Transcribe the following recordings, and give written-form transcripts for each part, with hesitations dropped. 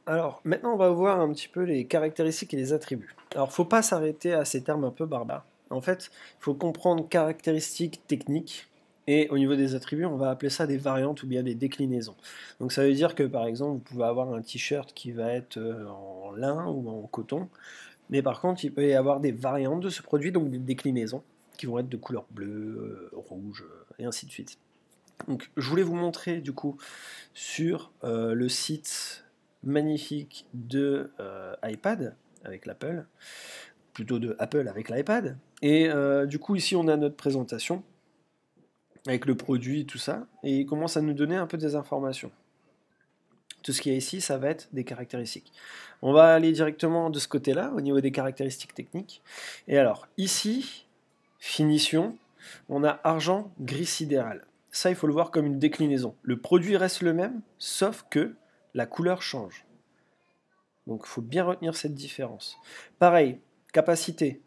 Alors, maintenant, on va voir un petit peu les caractéristiques et les attributs. Alors, faut pas s'arrêter à ces termes un peu barbares. En fait, il faut comprendre caractéristiques techniques, et au niveau des attributs, on va appeler ça des variantes ou bien des déclinaisons. Donc, ça veut dire que, par exemple, vous pouvez avoir un t-shirt qui va être en lin ou en coton, mais par contre, il peut y avoir des variantes de ce produit, donc des déclinaisons, qui vont être de couleur bleue, rouge, et ainsi de suite. Donc, je voulais vous montrer, du coup, sur le site magnifique de iPad avec l'Apple, plutôt de Apple avec l'iPad. Et du coup, ici, on a notre présentation avec le produit et tout ça, et il commence à nous donner un peu des informations. Tout ce qu'il y a ici, ça va être des caractéristiques. On va aller directement de ce côté-là, au niveau des caractéristiques techniques. Et alors, ici, finition, on a argent gris sidéral. Ça, il faut le voir comme une déclinaison. Le produit reste le même, sauf que la couleur change. Donc, il faut bien retenir cette différence. Pareil, capacité,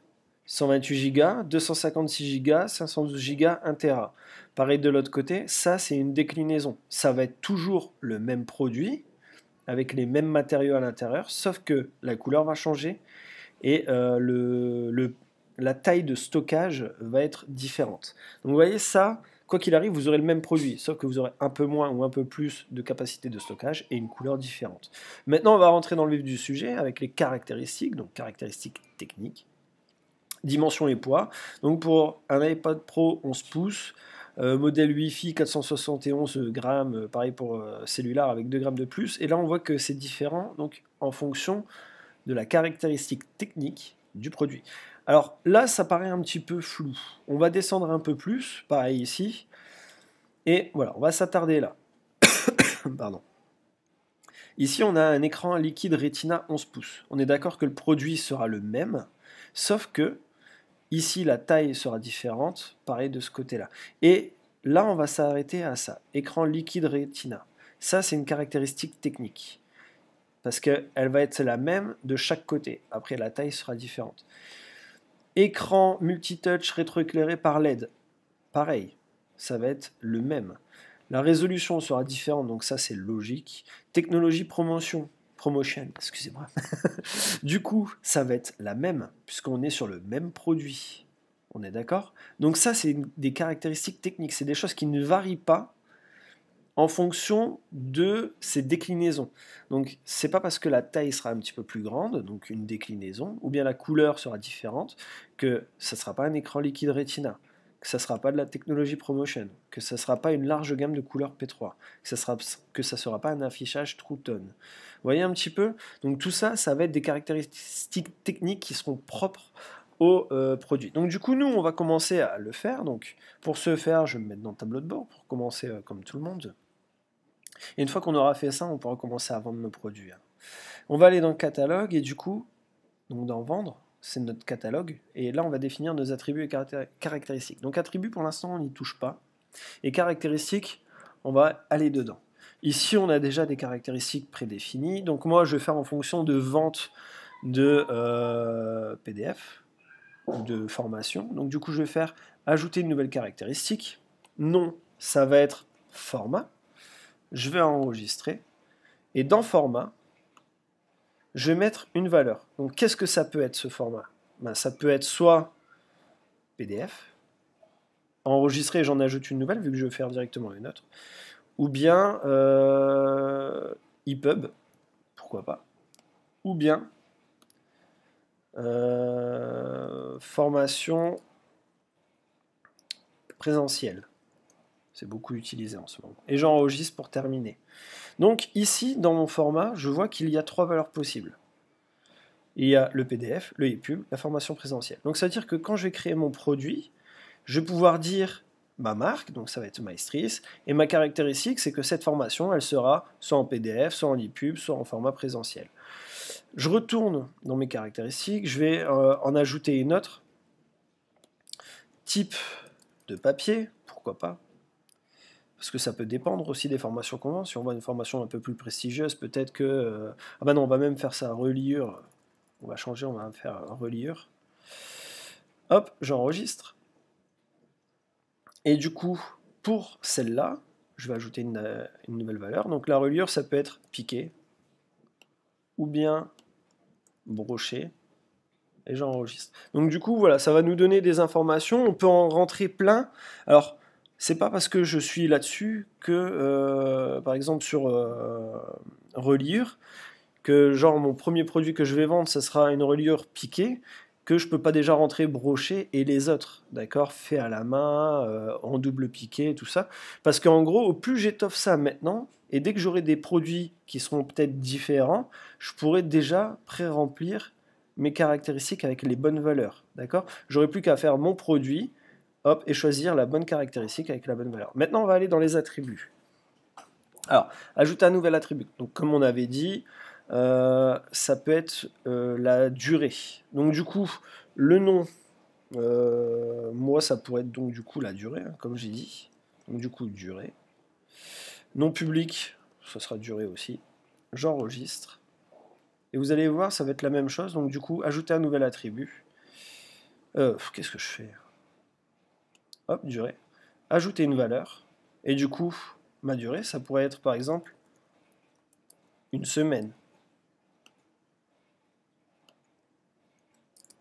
128 Go, 256 Go, 512 Go, 1 Tera. Pareil de l'autre côté, ça, c'est une déclinaison. Ça va être toujours le même produit, avec les mêmes matériaux à l'intérieur, sauf que la couleur va changer et la taille de stockage va être différente. Donc vous voyez ça, quoi qu'il arrive, vous aurez le même produit, sauf que vous aurez un peu moins ou un peu plus de capacité de stockage et une couleur différente. Maintenant, on va rentrer dans le vif du sujet avec les caractéristiques, donc caractéristiques techniques, dimension et poids. Donc pour un iPad Pro 11 pouces, modèle Wi-Fi 471 grammes, pareil pour cellulaire avec 2 grammes de plus. Et là, on voit que c'est différent donc en fonction de la caractéristique technique du produit. Alors là, ça paraît un petit peu flou. On va descendre un peu plus, pareil ici. Et voilà, on va s'attarder là. Pardon. Ici, on a un écran liquide Retina 11 pouces. On est d'accord que le produit sera le même, sauf que ici, la taille sera différente, pareil de ce côté-là. Et là, on va s'arrêter à ça. Écran liquide Retina. Ça, c'est une caractéristique technique. Parce qu'elle va être la même de chaque côté. Après, la taille sera différente. Écran multitouch rétroéclairé par LED. Pareil, ça va être le même. La résolution sera différente, donc ça c'est logique. Technologie promotion, excusez-moi. Du coup, ça va être la même, puisqu'on est sur le même produit. On est d'accord? Donc ça, c'est des caractéristiques techniques, c'est des choses qui ne varient pas en fonction de ces déclinaisons. Donc c'est pas parce que la taille sera un petit peu plus grande, donc une déclinaison, ou bien la couleur sera différente, que ça ne sera pas un écran liquide Retina, que ça ne sera pas de la technologie ProMotion, que ça ne sera pas une large gamme de couleurs P3, que ça ne sera pas un affichage True Tone. Vous voyez un petit peu? Donc tout ça, ça va être des caractéristiques techniques qui seront propres au produit. Donc du coup, nous, on va commencer à le faire. Donc pour ce faire, je vais me mettre dans le tableau de bord pour commencer comme tout le monde. Et une fois qu'on aura fait ça, on pourra commencer à vendre nos produits. On va aller dans le catalogue et du coup, donc dans vendre, c'est notre catalogue. Et là, on va définir nos attributs et caractéristiques. Donc attributs, pour l'instant, on n'y touche pas. Et caractéristiques, on va aller dedans. Ici, on a déjà des caractéristiques prédéfinies. Donc moi, je vais faire en fonction de vente de PDF, de formation. Donc du coup, je vais faire ajouter une nouvelle caractéristique. Nom, ça va être format. Je vais enregistrer. Et dans format, je vais mettre une valeur. Donc qu'est-ce que ça peut être ce format? Ça peut être soit PDF, enregistré, j'en ajoute une nouvelle vu que je vais faire directement une autre, ou bien EPUB, pourquoi pas, ou bien formation présentielle. C'est beaucoup utilisé en ce moment. Et j'enregistre pour terminer. Donc ici, dans mon format, je vois qu'il y a 3 valeurs possibles. Il y a le PDF, le EPUB, la formation présentielle. Donc ça veut dire que quand je vais créer mon produit, je vais pouvoir dire ma marque, donc ça va être MyStreet, et ma caractéristique, c'est que cette formation, elle sera soit en PDF, soit en EPUB, soit en format présentiel. Je retourne dans mes caractéristiques, je vais en ajouter une autre. Type de papier, pourquoi pas, parce que ça peut dépendre aussi des formations qu'on vend. Si on voit une formation un peu plus prestigieuse, peut-être que... ah bah non, on va même faire ça reliure. On va changer, on va faire reliure. Hop, j'enregistre. Et du coup, pour celle-là, je vais ajouter une nouvelle valeur. Donc la reliure, ça peut être piqué. ou bien brocher, et j'enregistre. Donc du coup, voilà, ça va nous donner des informations, on peut en rentrer plein. Alors, c'est pas parce que je suis là-dessus que, par exemple, sur reliure, que genre mon premier produit que je vais vendre, ça sera une reliure piquée, que je peux pas déjà rentrer broché et les autres, d'accord, fait à la main, en double piqué, tout ça. Parce qu'en gros, au plus j'étoffe ça maintenant, et dès que j'aurai des produits qui seront peut-être différents, je pourrai déjà pré-remplir mes caractéristiques avec les bonnes valeurs, d'accord. J'aurai plus qu'à faire mon produit, hop, et choisir la bonne caractéristique avec la bonne valeur. Maintenant, on va aller dans les attributs. Alors, ajouter un nouvel attribut. Donc, comme on avait dit, ça peut être la durée. Donc, du coup, le nom, moi, ça pourrait être donc du coup la durée, hein, comme j'ai dit. Donc, du coup, durée. Nom public, ça sera durée aussi. J'enregistre. Et vous allez voir, ça va être la même chose. Donc, du coup, ajouter un nouvel attribut. Qu'est-ce que je fais? Hop, durée. Ajouter une valeur. Et du coup, ma durée, ça pourrait être par exemple une semaine.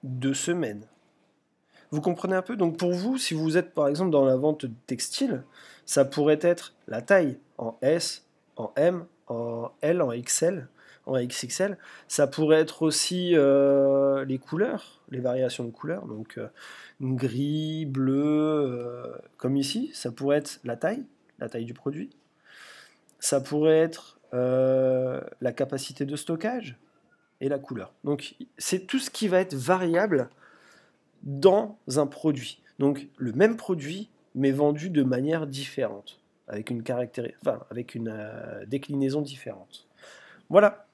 2 semaines. Vous comprenez un peu? Donc pour vous, si vous êtes par exemple dans la vente textile, ça pourrait être la taille en S, en M, en L, en XL, en XXL. Ça pourrait être aussi les couleurs, les variations de couleurs, donc gris, bleu, comme ici. Ça pourrait être la taille du produit. Ça pourrait être la capacité de stockage et la couleur. Donc c'est tout ce qui va être variable dans un produit. Donc le même produit, mais vendu de manière différente, avec une déclinaison différente. Voilà.